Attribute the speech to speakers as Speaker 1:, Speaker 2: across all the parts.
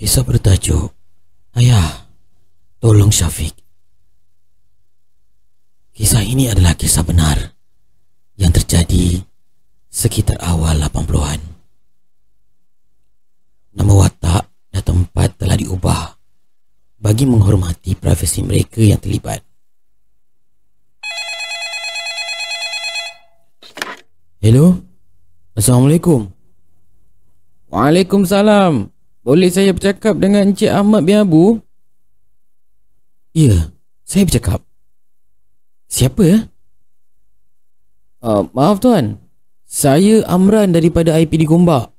Speaker 1: Kisah bertajuk Ayah, Tolong Syafiq. Kisah ini adalah kisah benar yang terjadi sekitar awal 80-an. Nama watak dan tempat telah diubah bagi menghormati privasi mereka yang terlibat. Hello? Assalamualaikum.
Speaker 2: Waalaikumsalam. Boleh saya bercakap dengan Encik Ahmad bin Abu?
Speaker 1: Ya, saya bercakap. Siapa ya?
Speaker 2: Maaf tuan. Saya Amran daripada IPD Gombak.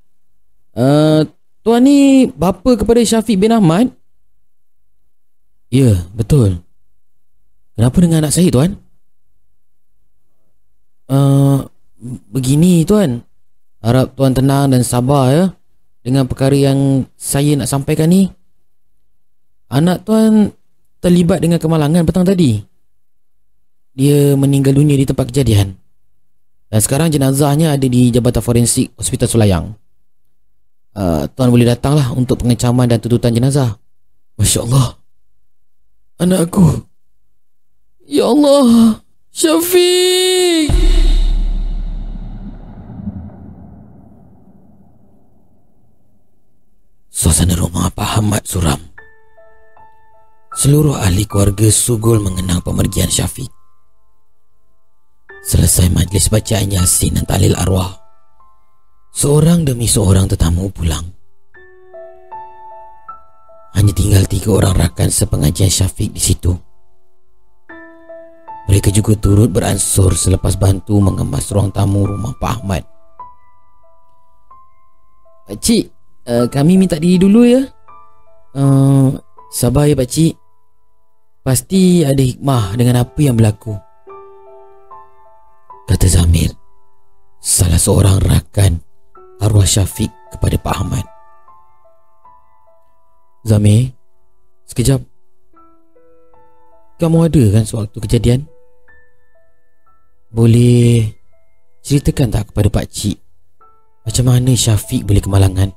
Speaker 2: Tuan ni bapa kepada Syafiq bin Ahmad?
Speaker 1: Ya, betul. Kenapa dengan anak saya, tuan?
Speaker 2: Begini tuan. Harap tuan tenang dan sabar ya dengan perkara yang saya nak sampaikan ni. Anak tuan terlibat dengan kemalangan petang tadi. Dia meninggal dunia di tempat kejadian. Dan sekarang jenazahnya ada di Jabatan Forensik Hospital Sulayang. Tuan boleh datanglah untuk pengecaman dan tuntutan jenazah.
Speaker 1: Masya Allah. Anak aku.
Speaker 2: Ya Allah, Syafiq!
Speaker 1: Suasana rumah Pak Ahmad suram. Seluruh ahli keluarga sugul mengenang pemergian Syafiq. Selesai majlis bacaan Yasin dan tahlil arwah, seorang demi seorang tetamu pulang. Hanya tinggal 3 orang rakan sepengajian Syafiq di situ. Mereka juga turut beransur selepas bantu mengemas ruang tamu rumah Pak Ahmad.
Speaker 2: Pakcik, kami minta diri dulu ya. Sabar ya pakcik. Pasti ada hikmah dengan apa yang berlaku,
Speaker 1: kata Zamir, salah seorang rakan arwah Syafiq kepada Pak Ahmad.
Speaker 2: Zamir, sekejap. Kamu ada kan sewaktu kejadian? Boleh ceritakan tak kepada pakcik macam mana Syafiq boleh kemalangan?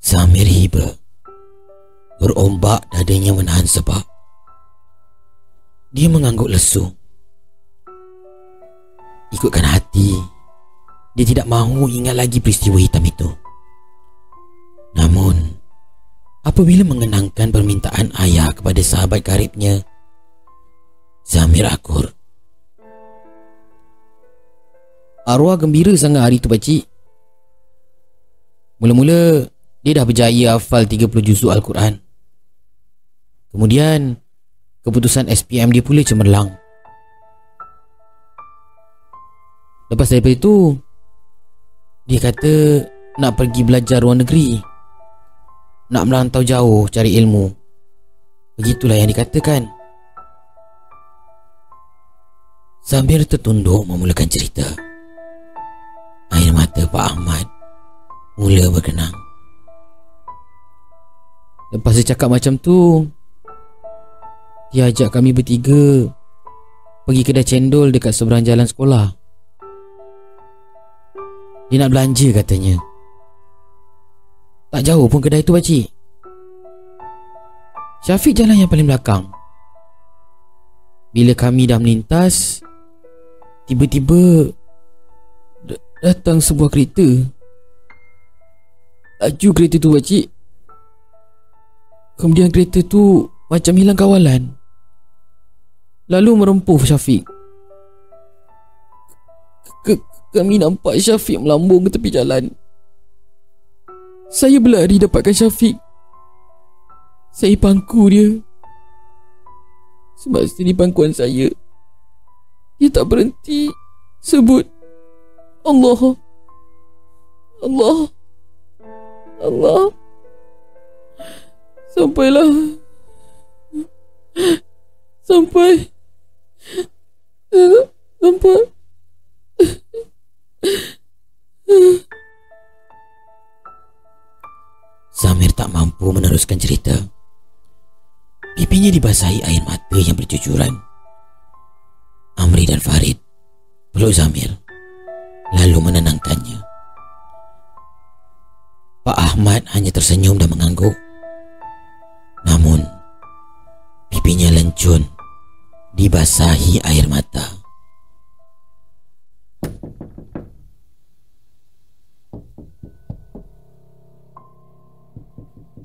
Speaker 1: Zamir hiba. Berombak dadanya menahan sebab. Dia mengangguk lesu. Ikutkan hati, dia tidak mahu ingat lagi peristiwa hitam itu. Namun, apabila mengenangkan permintaan ayah kepada sahabat karibnya, Zamir akur.
Speaker 2: Arwah gembira sangat hari tu pakcik. Mula-mula dia dah berjaya hafal 30 juzuk Al-Quran. Kemudian keputusan SPM dia pula cemerlang. Lepas daripada itu, dia kata nak pergi belajar luar negeri, nak merantau jauh cari ilmu. Begitulah yang dikatakan.
Speaker 1: Zamir tertunduk memulakan cerita. Air mata Pak Ahmad mula bergenang.
Speaker 2: Lepas dia cakap macam tu, dia ajak kami bertiga pergi kedai cendol dekat seberang jalan sekolah. Dia nak belanja katanya. Tak jauh pun kedai tu pakcik. Syafiq jalan yang paling belakang. Bila kami dah melintas, tiba-tiba datang sebuah kereta. Laju kereta tu pakcik. Kemudian kereta tu macam hilang kawalan, lalu merempuh Syafiq. Kami nampak Syafiq melambung ke tepi jalan. Saya berlari dapatkan Syafiq. Saya pangku dia. Semasa di pangkuan saya, dia tak berhenti sebut Allah, Allah, Allah. Sampai
Speaker 1: Zamir tak mampu meneruskan cerita. Pipinya dibasahi air mata yang bercucuran. Amri dan Farid peluk Zamir lalu menenangkannya. Ahmad hanya tersenyum dan mengangguk. Namun, pipinya lencun, dibasahi air mata.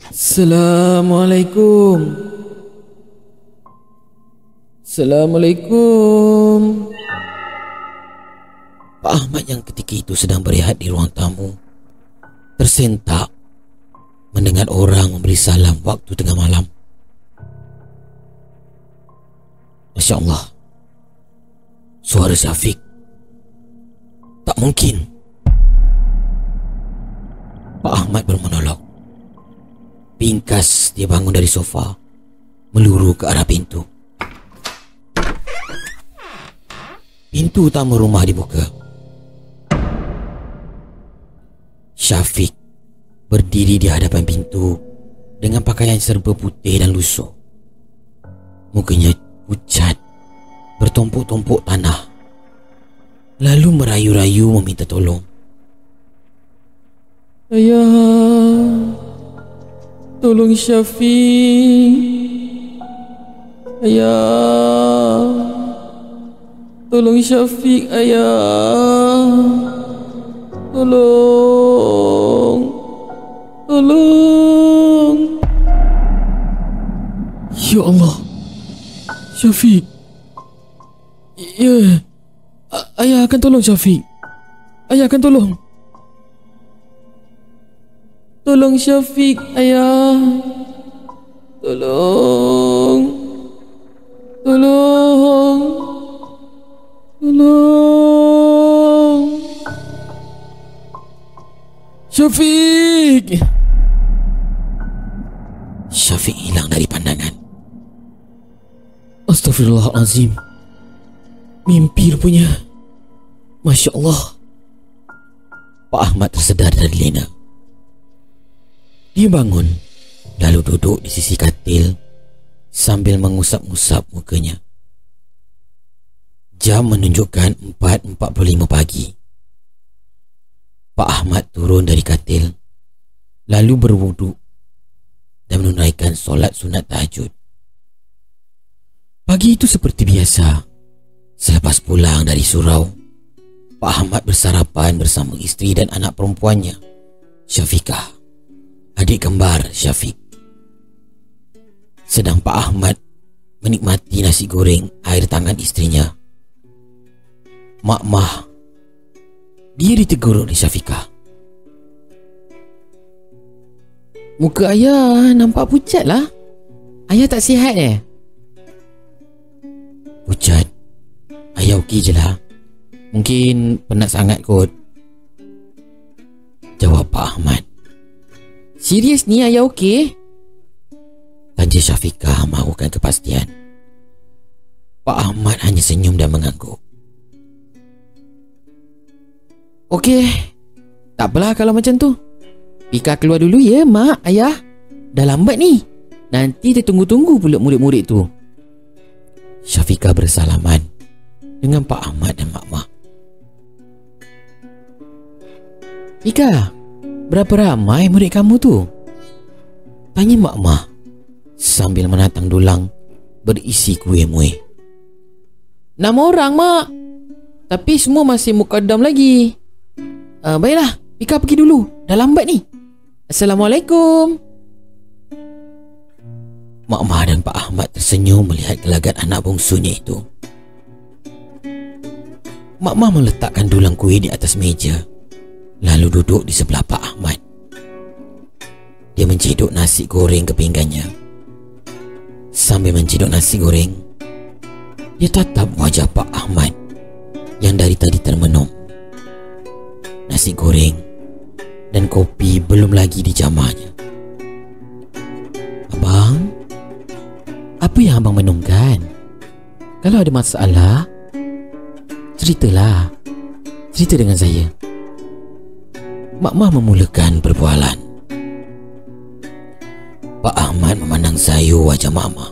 Speaker 2: Assalamualaikum. Assalamualaikum.
Speaker 1: Pak Ahmad yang ketika itu sedang berehat di ruang tamu tersentak mendengar orang memberi salam waktu tengah malam. Masya Allah, suara Syafiq. Tak mungkin. Pak Ahmad bermonolog. Pingkas dia bangun dari sofa, meluru ke arah pintu. Pintu utama rumah dibuka. Syafiq berdiri di hadapan pintu dengan pakaian serba putih dan lusuh. Mukanya pucat, bertumpuk-tumpuk tanah. Lalu merayu-rayu meminta tolong.
Speaker 2: Ayah, tolong Syafiq. Ayah, tolong Syafiq, ayah. Tolong. Tolong. Ya Allah. Syafiq. Ya. Ayah akan tolong Syafiq. Ayah akan tolong. Tolong Syafiq, ayah. Tolong. Tolong. Tolong. Syafiq.
Speaker 1: Syafiq hilang dari pandangan.
Speaker 2: Astaghfirullahalazim. Mimpi rupanya. Masya Allah.
Speaker 1: Pak Ahmad tersedar dari lena. Dia bangun, lalu duduk di sisi katil sambil mengusap-ngusap mukanya. Jam menunjukkan 4.45 pagi. Pak Ahmad turun dari katil, lalu berwuduk dan menunaikan solat sunat tahajud. Pagi itu seperti biasa. Selepas pulang dari surau, Pak Ahmad bersarapan bersama isteri dan anak perempuannya, Syafiqah, adik kembar Syafiq. Sedang Pak Ahmad menikmati nasi goreng air tangan istrinya, Mak Mah. Dia ditegur oleh Syafiqah.
Speaker 2: Muka ayah nampak pucat lah. Ayah tak sihat
Speaker 1: Pucat? Ayah okey je lah. Mungkin penat sangat kot, jawab Pak Ahmad.
Speaker 2: Serius ni ayah okey?
Speaker 1: Tanya Syafiqah mahukan kepastian. Pak Ahmad hanya senyum dan mengangguk.
Speaker 2: Okey, tak apalah kalau macam tu. Pika keluar dulu ya, mak, ayah. Dah lambat ni. Nanti tertunggu-tunggu pula murid-murid tu.
Speaker 1: Syafiqah bersalaman dengan Pak Ahmad dan Mak Mah.
Speaker 2: Pika, berapa ramai murid kamu tu?
Speaker 1: Tanya Mak Mah sambil menatang dulang berisi kuih muih.
Speaker 2: 6 orang, mak. Tapi semua masih mukaddam lagi. Baiklah, Pika pergi dulu. Dah lambat ni. Assalamualaikum.
Speaker 1: Mak Mah dan Pak Ahmad tersenyum melihat gelagat anak bongsunya itu. Mak Mah meletakkan dulang kuih di atas meja, lalu duduk di sebelah Pak Ahmad. Dia menciduk nasi goreng ke pinggannya. Sambil menciduk nasi goreng, dia tatap wajah Pak Ahmad yang dari tadi termenung. Nasi goreng dan kopi belum lagi dijamahnya. Abang, apa yang abang menungkan? Kalau ada masalah, ceritalah. Cerita dengan saya. Mak Mah memulakan perbualan. Pak Ahmad memandang sayu wajah Mak Mah.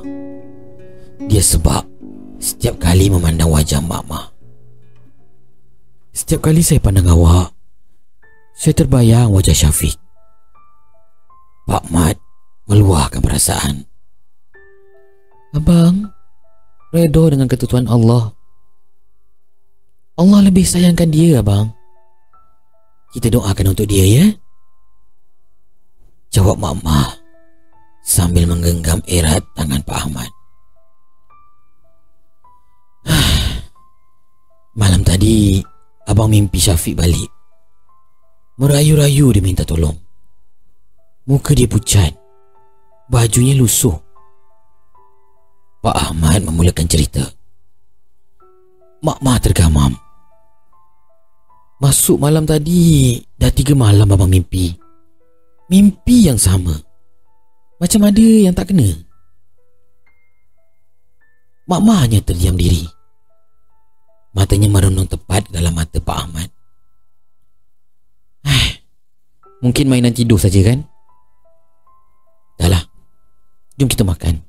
Speaker 1: Dia sebab setiap kali memandang wajah Mak Mah. Setiap kali saya pandang awak, saya terbayang wajah Syafiq. Pak Mat meluahkan perasaan.
Speaker 2: Abang redha dengan ketentuan Allah. Allah lebih sayangkan dia, abang.
Speaker 1: Kita doakan untuk dia, ya? Jawab Mak Mah sambil menggenggam erat tangan Pak Ahmad. Malam tadi abang mimpi Syafiq balik. Merayu-rayu dia minta tolong. Muka dia pucat, bajunya lusuh. Pak Ahmad memulakan cerita. Mak Mah tergamam. Masuk malam tadi, dah 3 malam abang mimpi. Mimpi yang sama. Macam ada yang tak kena. Mak Mah hanya terdiam diri. Matanya merenung tepat dalam mata Pak Ahmad.
Speaker 2: Mungkin mainan tidur saja, kan?
Speaker 1: Dahlah, jom kita makan.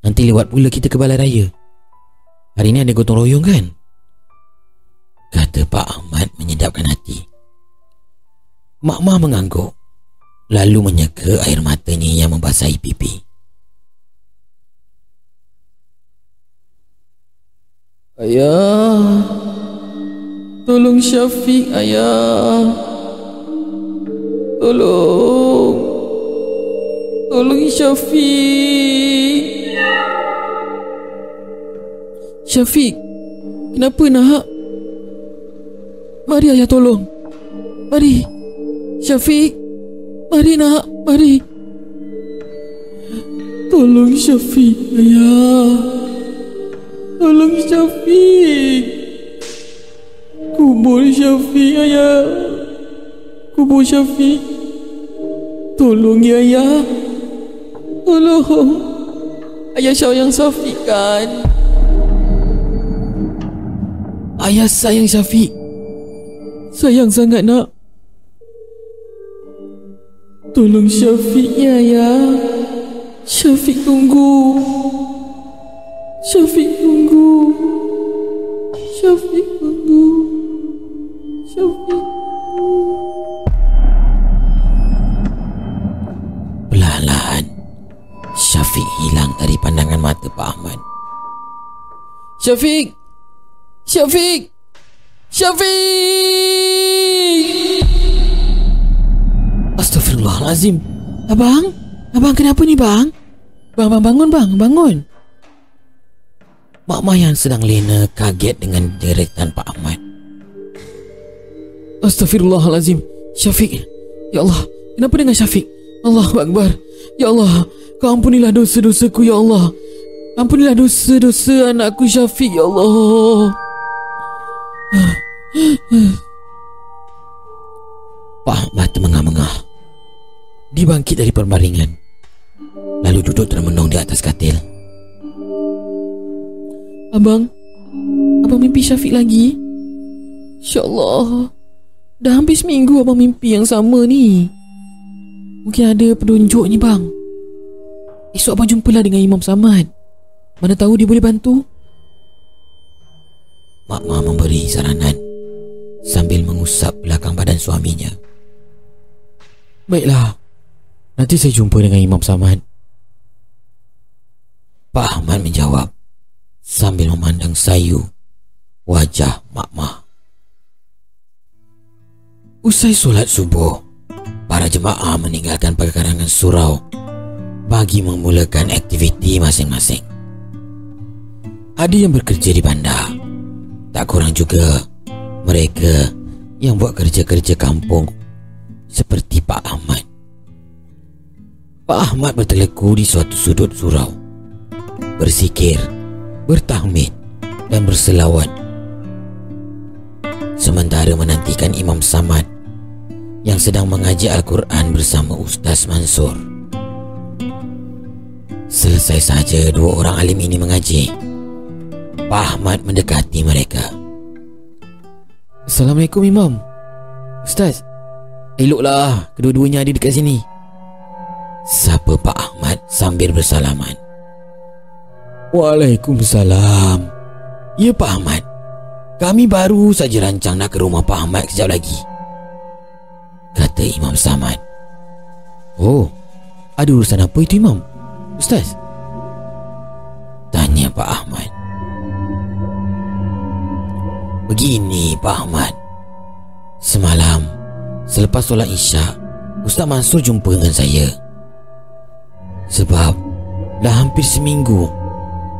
Speaker 1: Nanti lewat pula kita ke balai raya. Hari ni ada gotong royong, kan? Kata Pak Ahmad menyedapkan hati. Mak Mah mengangguk, lalu menyeka air matanya yang membasahi pipi.
Speaker 2: Ayah, tolong Syafiq, ayah. Tolong Syafiq. Syafiq, kenapa nak? Mari ayah tolong. Mari Syafiq, mari nak, mari. Tolong Syafiq, ayah. Tolong Syafiq. Kubur Syafiq, ayah. Kubur Syafiq. Tolong ya, ayah. Tolong. Ayah sayang Syafiq, kan? Ayah sayang Syafiq. Sayang sangat, nak. Tolong Syafiq, ya, ayah. Syafiq tunggu. Syafiq tunggu. Syafiq tunggu. Syafiq.
Speaker 1: Perlahan Syafiq hilang dari pandangan mata Pak Ahmad.
Speaker 2: Syafiq. Syafiq. Syafiq. Astaghfirullahalazim. Abang kenapa ni, bang? Bang, bangun, bang, bangun.
Speaker 1: Mak Mah yang sedang lena kaget dengan deretan Pak Ahmad.
Speaker 2: Astaghfirullahalazim. Syafiq. Ya Allah, kenapa dengan Syafiq? Allahu Akbar. Ya Allah, kau ampunilah dosa-dosaku, ya Allah. Ampunilah dosa-dosa anakku Syafiq, ya Allah.
Speaker 1: Pak Ahmad termengah-mengah. Dia bangkit dari perbaringan, lalu duduk termenung di atas katil.
Speaker 2: Abang mimpi Syafiq lagi? InsyaAllah. Dah hampir seminggu abang mimpi yang sama ni. Mungkin ada petunjuk ni, bang. Esok abang jumpalah dengan Imam Samad. Mana tahu dia boleh bantu.
Speaker 1: Mak Mah memberi saranan sambil mengusap belakang badan suaminya.
Speaker 2: Baiklah, nanti saya jumpa dengan Imam Samad.
Speaker 1: Pak Ahmad menjawab sambil memandang sayu wajah Mak Mah. Usai solat subuh, para jemaah meninggalkan pekarangan surau bagi memulakan aktiviti masing-masing. Ada yang bekerja di bandar. Tak kurang juga mereka yang buat kerja-kerja kampung seperti Pak Ahmad. Pak Ahmad berteleku di suatu sudut surau, berzikir, bertahmid dan berselawat, sementara menantikan Imam Samad yang sedang mengaji Al-Quran bersama Ustaz Mansur. Selesai saja dua orang alim ini mengaji, Pak Ahmad mendekati mereka.
Speaker 2: Assalamualaikum, Imam. Ustaz, eloklah kedua-duanya ada dekat sini.
Speaker 1: Sapa Pak Ahmad sambil bersalaman.
Speaker 2: Waalaikumsalam.
Speaker 1: Ya Pak Ahmad, kami baru saja rancang nak ke rumah Pak Ahmad kejap lagi, kata Imam Samad. Oh, ada urusan apa itu Imam? Ustaz? Tanya Pak Ahmad. Begini Pak Ahmad, semalam selepas solat Isyak, Ustaz Mansur jumpa dengan saya. Sebab dah hampir seminggu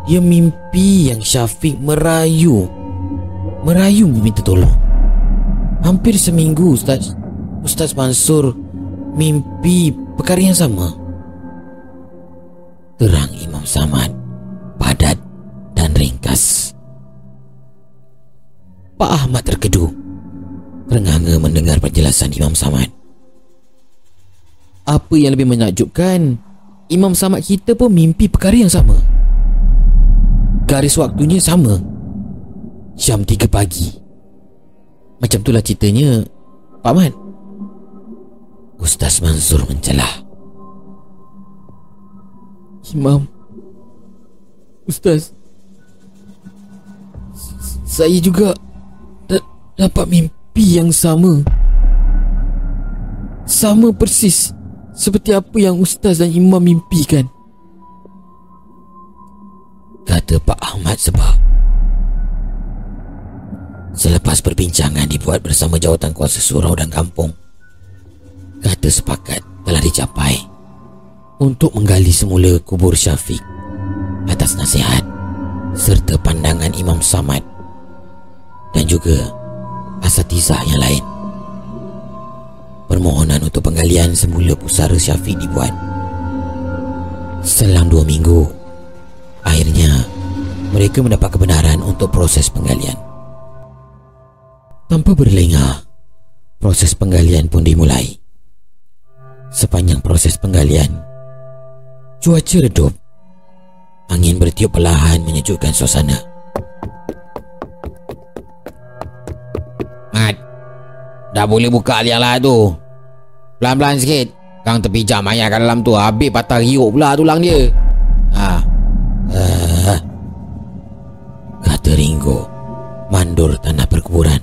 Speaker 1: dia mimpi yang Syafiq merayu meminta tolong. Hampir seminggu Ustaz Mansur mimpi perkara yang sama. Terang Imam Samad, padat dan ringkas. Pak Ahmad terkedu, terengah-engah mendengar penjelasan Imam Samad. Apa yang lebih menakjubkan, Imam Samad kita pun mimpi perkara yang sama. Garis waktunya sama, jam 3 pagi. Macam itulah ceritanya, Pak Ahmad. Ustaz Mansur mencelah. Imam, Ustaz, saya juga dapat mimpi yang sama. Sama persis seperti apa yang Ustaz dan Imam mimpikan, kata Pak Ahmad sebab selepas perbincangan dibuat bersama jawatan kuasa surau dan kampung, kata sepakat telah dicapai untuk menggali semula kubur Syafiq atas nasihat serta pandangan Imam Samad dan juga asatizah yang lain. Permohonan untuk penggalian semula pusara Syafiq dibuat. Selang 2 minggu, akhirnya mereka mendapat kebenaran untuk proses penggalian. Tanpa berlengah, proses penggalian pun dimulai. Sepanjang proses penggalian, cuaca redup. Angin bertiup perlahan menyejukkan suasana. Mat, dah boleh buka liang lah tu. Pelan-pelan sikit. Kang terpijak mayat kat dalam tu. Habis patah riuk pula tulang dia. Kata Ringo, mandor tanah perkuburan.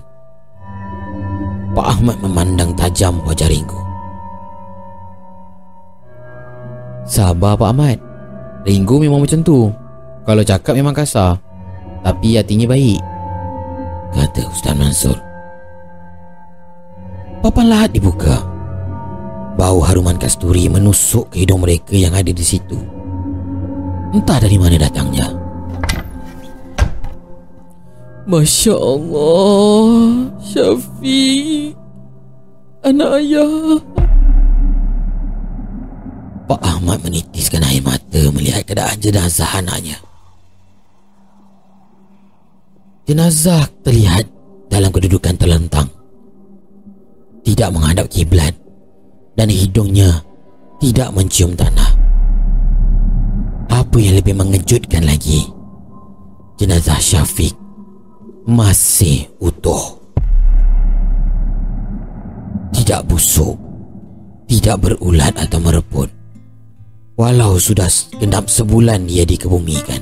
Speaker 1: Pak Ahmad memandang tajam wajah Ringo. Sabar Pak Ahmad, Ringo memang macam tu. Kalau cakap memang kasar, tapi hatinya baik, kata Ustaz Mansur. Papan lahat dibuka. Bau haruman kasturi menusuk ke hidung mereka yang ada di situ. Entah dari mana datangnya. Masya Allah, Syafiq, anak ayah. Pak Ahmad menitiskan air mata melihat keadaan jenazah anaknya. Jenazah terlihat dalam kedudukan terlentang, tidak menghadap kiblat, dan hidungnya tidak mencium tanah. Apa yang lebih mengejutkan lagi, jenazah Syafiq masih utuh, tidak busuk, tidak berulat atau mereput, walau sudah genap sebulan dia dikebumikan.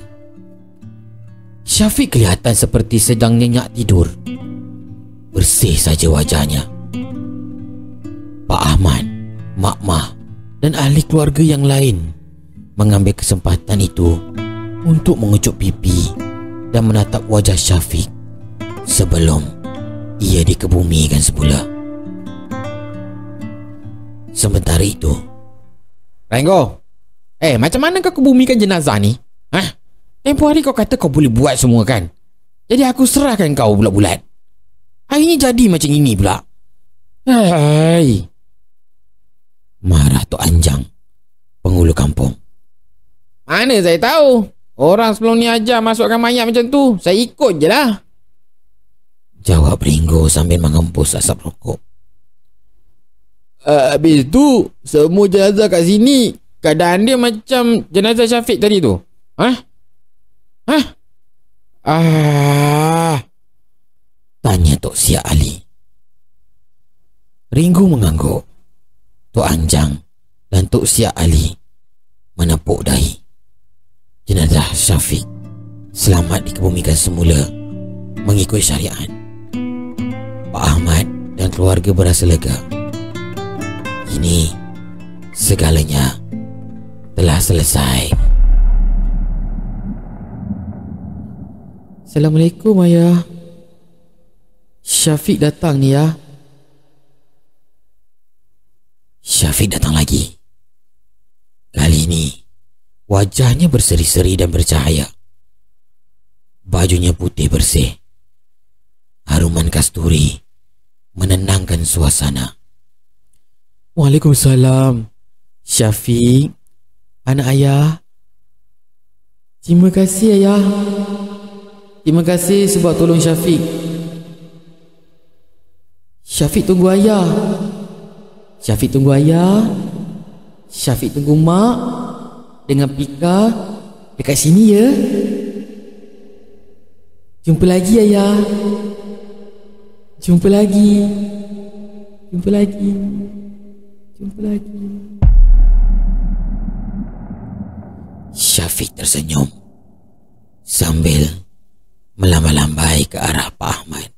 Speaker 1: Syafiq kelihatan seperti sedang nyenyak tidur. Bersih saja wajahnya. Pak Ahmad, Mak Mah dan ahli keluarga yang lain mengambil kesempatan itu untuk mengucup pipi dan menatap wajah Syafiq sebelum ia dikebumikan semula. Sementara itu, Rengo, macam mana kau kebumikan jenazah ni? Tempoh hari kau kata kau boleh buat semua kan? Jadi aku serahkan kau bulat-bulat. Akhirnya jadi macam ini pula. Hai. Marah Tok Anjang, penghulu kampung. Mana saya tahu? Orang sebelum ni ajar masukkan mayat macam tu. Saya ikut je lah, jawab Ringo sambil mengempus asap rokok. Habis tu, semua jenazah kat sini keadaan dia macam jenazah Syafiq tadi tu. Tanya Tok Siak Ali. Ringo mengangguk. Tok Anjang dan Tok Siak Ali menepuk dahi. Jenazah Syafiq selamat dikebumikan semula mengikut syariat. Pak Ahmad dan keluarga berasa lega. Kini segalanya telah selesai.
Speaker 2: Assalamualaikum ayah. Syafiq datang ni ya.
Speaker 1: Syafiq datang lagi. Kali ini wajahnya berseri-seri dan bercahaya. Bajunya putih bersih. Haruman kasturi menenangkan suasana.
Speaker 2: Waalaikumsalam. Syafiq, anak ayah. Terima kasih ayah. Terima kasih sebab tolong Syafiq. Syafiq tunggu ayah. Syafiq tunggu ayah. Syafiq tunggu mak dengan Pika dekat sini ya. Jumpa lagi ayah. Jumpa lagi. Jumpa lagi. Jumpa lagi.
Speaker 1: Syafiq tersenyum sambil melambai-lambai ke arah Pak Ahmad.